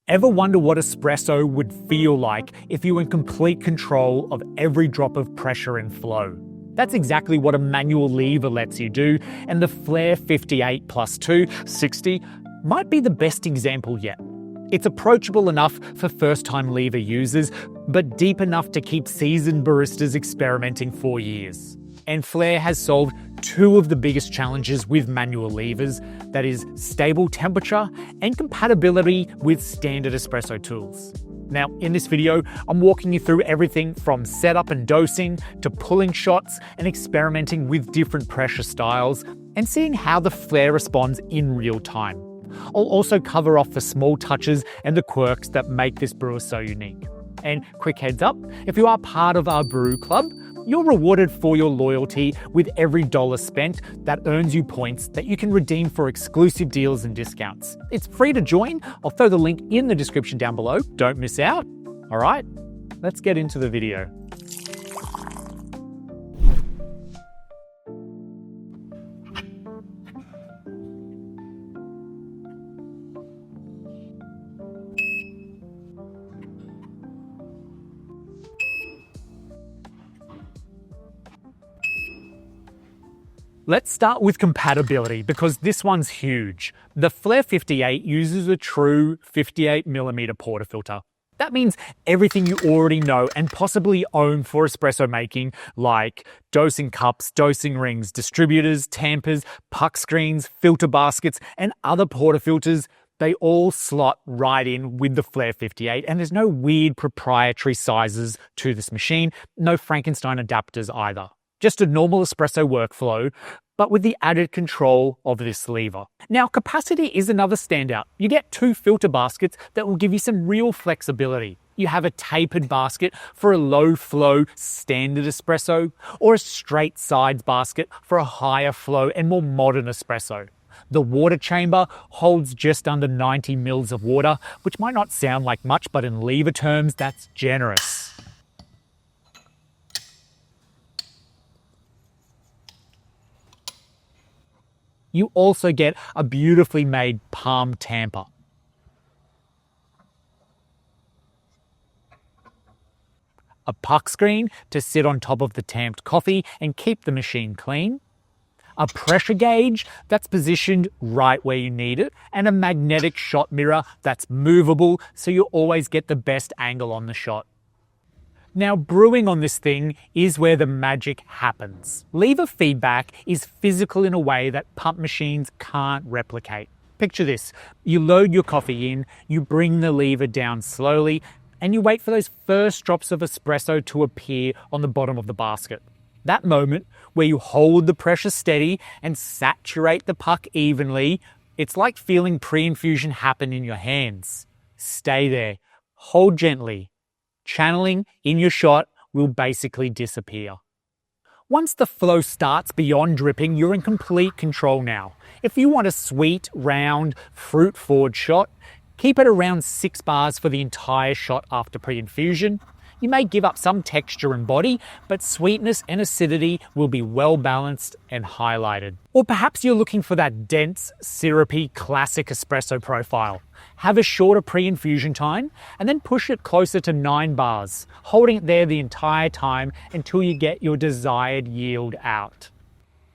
Ever wonder what espresso would feel like if you were in complete control of every drop of pressure and flow? That's exactly what a manual lever lets you do, and the Flair 58 plus 2 60 might be the best example yet. It's approachable enough for first-time lever users, but deep enough to keep seasoned baristas experimenting for years. And Flair has solved two of the biggest challenges with manual levers, that is stable temperature and compatibility with standard espresso tools. Now, in this video, I'm walking you through everything from setup and dosing to pulling shots and experimenting with different pressure styles and seeing how the Flair responds in real time. I'll also cover off the small touches and the quirks that make this brewer so unique. And quick heads up, if you are part of our brew club, you're rewarded for your loyalty with every dollar spent that earns you points that you can redeem for exclusive deals and discounts. It's free to join. I'll throw the link in the description down below. Don't miss out. All right, let's get into the video. Let's start with compatibility because this one's huge. The Flair 58 uses a true 58mm portafilter. That means everything you already know and possibly own for espresso making, like dosing cups, dosing rings, distributors, tampers, puck screens, filter baskets, and other portafilters, they all slot right in with the Flair 58, and there's no weird proprietary sizes to this machine, no Frankenstein adapters either. Just a normal espresso workflow, but with the added control of this lever. Now, capacity is another standout. You get two filter baskets that will give you some real flexibility. You have a tapered basket for a low flow standard espresso, or a straight sides basket for a higher flow and more modern espresso. The water chamber holds just under 90 mils of water, which might not sound like much, but in lever terms, that's generous. You also get a beautifully made palm tamper. A puck screen to sit on top of the tamped coffee and keep the machine clean. A pressure gauge that's positioned right where you need it, and a magnetic shot mirror that's movable so you always get the best angle on the shot. Now, brewing on this thing is where the magic happens. Lever feedback is physical in a way that pump machines can't replicate. Picture this, you load your coffee in, you bring the lever down slowly, and you wait for those first drops of espresso to appear on the bottom of the basket. That moment where you hold the pressure steady and saturate the puck evenly, it's like feeling pre-infusion happen in your hands. Stay there, hold gently. Channeling in your shot will basically disappear. Once the flow starts beyond dripping, you're in complete control now. If you want a sweet, round, fruit-forward shot, keep it around 6 bars for the entire shot after pre-infusion. You may give up some texture and body, but sweetness and acidity will be well balanced and highlighted. Or perhaps you're looking for that dense, syrupy, classic espresso profile. Have a shorter pre-infusion time and then push it closer to 9 bars, holding it there the entire time until you get your desired yield out.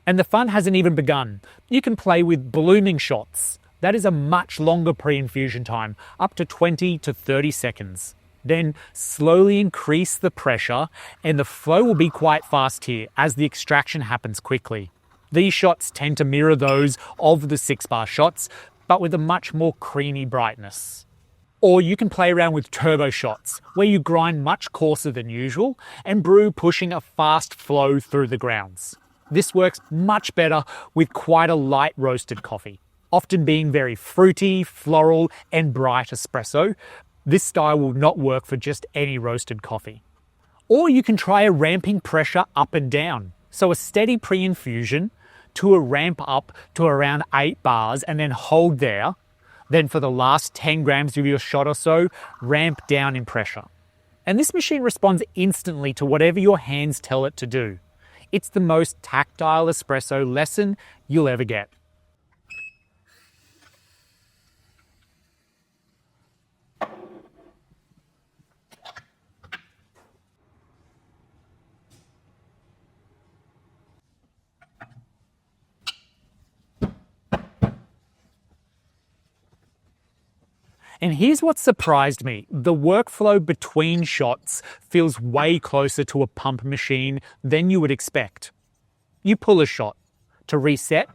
And the fun hasn't even begun. You can play with blooming shots. That is a much longer pre-infusion time, up to 20 to 30 seconds. Then slowly increase the pressure and the flow will be quite fast here as the extraction happens quickly. These shots tend to mirror those of the 6-bar shots, but with a much more creamy brightness. Or you can play around with turbo shots, where you grind much coarser than usual and brew pushing a fast flow through the grounds. This works much better with quite a light roasted coffee, often being very fruity, floral, and bright espresso. This style will not work for just any roasted coffee. Or you can try a ramping pressure up and down. So a steady pre-infusion to a ramp up to around 8 bars and then hold there. Then for the last 10 grams of your shot or so, ramp down in pressure. And this machine responds instantly to whatever your hands tell it to do. It's the most tactile espresso lesson you'll ever get. And here's what surprised me. The workflow between shots feels way closer to a pump machine than you would expect. You pull a shot to reset,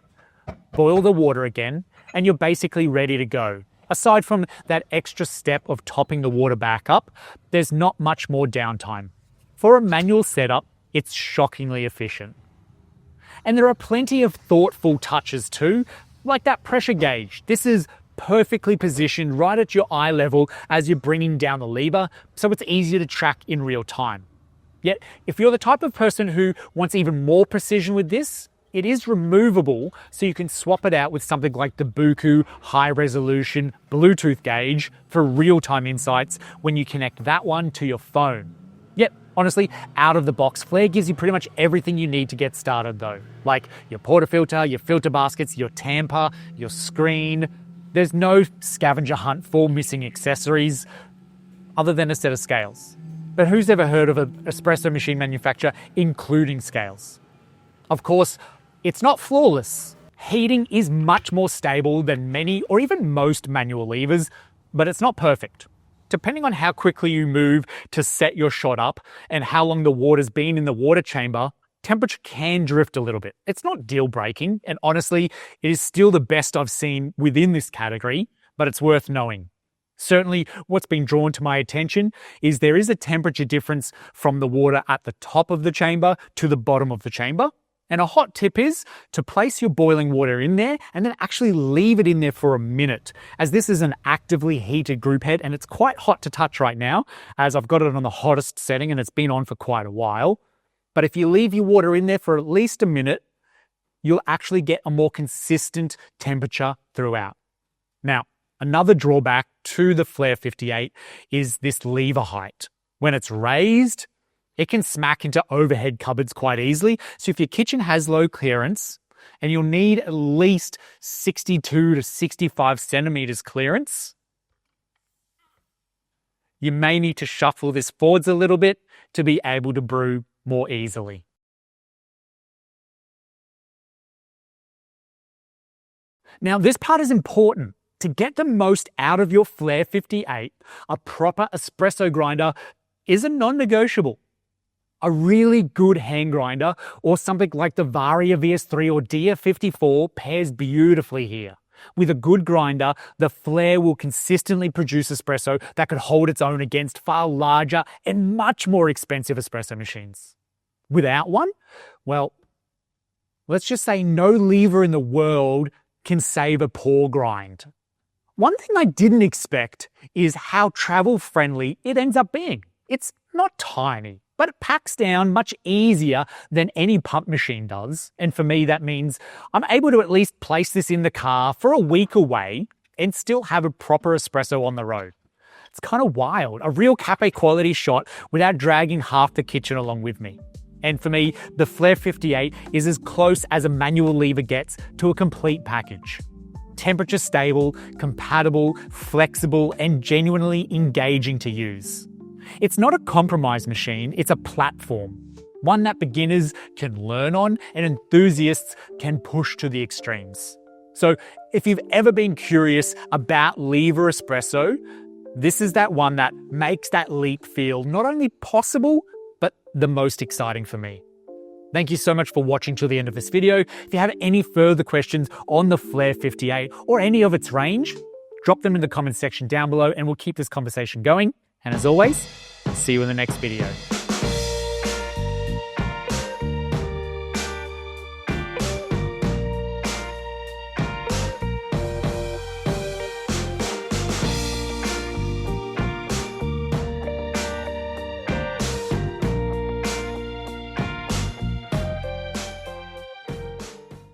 boil the water again, and you're basically ready to go. Aside from that extra step of topping the water back up, there's not much more downtime. For a manual setup, it's shockingly efficient. And there are plenty of thoughtful touches too, like that pressure gauge. This is perfectly positioned right at your eye level as you're bringing down the lever, so it's easier to track in real time. Yet, if you're the type of person who wants even more precision with this, it is removable, so you can swap it out with something like the Buku high-resolution Bluetooth gauge for real-time insights when you connect that one to your phone. Yep, honestly, out of the box, Flair gives you pretty much everything you need to get started though, like your portafilter, your filter baskets, your tamper, your screen. There's no scavenger hunt for missing accessories other than a set of scales. But who's ever heard of an espresso machine manufacturer including scales? Of course, it's not flawless. Heating is much more stable than many or even most manual levers, but it's not perfect. Depending on how quickly you move to set your shot up and how long the water's been in the water chamber, temperature can drift a little bit. It's not deal breaking, and honestly, it is still the best I've seen within this category, but it's worth knowing. Certainly, what's been drawn to my attention is there is a temperature difference from the water at the top of the chamber to the bottom of the chamber. And a hot tip is to place your boiling water in there and then actually leave it in there for a minute, as this is an actively heated group head and it's quite hot to touch right now, as I've got it on the hottest setting and it's been on for quite a while. But if you leave your water in there for at least a minute, you'll actually get a more consistent temperature throughout. Now, another drawback to the Flair 58 is this lever height. When it's raised, it can smack into overhead cupboards quite easily. So if your kitchen has low clearance and you'll need at least 62 to 65 centimeters clearance, you may need to shuffle this forwards a little bit to be able to brew more easily. Now, this part is important. To get the most out of your Flair 58, a proper espresso grinder is a non-negotiable. A really good hand grinder or something like the Varia VS3 or Dia 54 pairs beautifully here. With a good grinder, the Flair will consistently produce espresso that could hold its own against far larger and much more expensive espresso machines. Without one, well, let's just say no lever in the world can save a poor grind. One thing I didn't expect is how travel-friendly it ends up being. It's not tiny, but it packs down much easier than any pump machine does. And for me, that means I'm able to at least place this in the car for a week away and still have a proper espresso on the road. It's kind of wild, a real cafe quality shot without dragging half the kitchen along with me. And for me, the Flair 58 is as close as a manual lever gets to a complete package. Temperature stable, compatible, flexible, and genuinely engaging to use. It's not a compromise machine, it's a platform. One that beginners can learn on and enthusiasts can push to the extremes. So if you've ever been curious about lever espresso, this is that one that makes that leap feel not only possible, but the most exciting for me. Thank you so much for watching till the end of this video. If you have any further questions on the Flair 58 or any of its range, drop them in the comment section down below and we'll keep this conversation going. And as always, see you in the next video.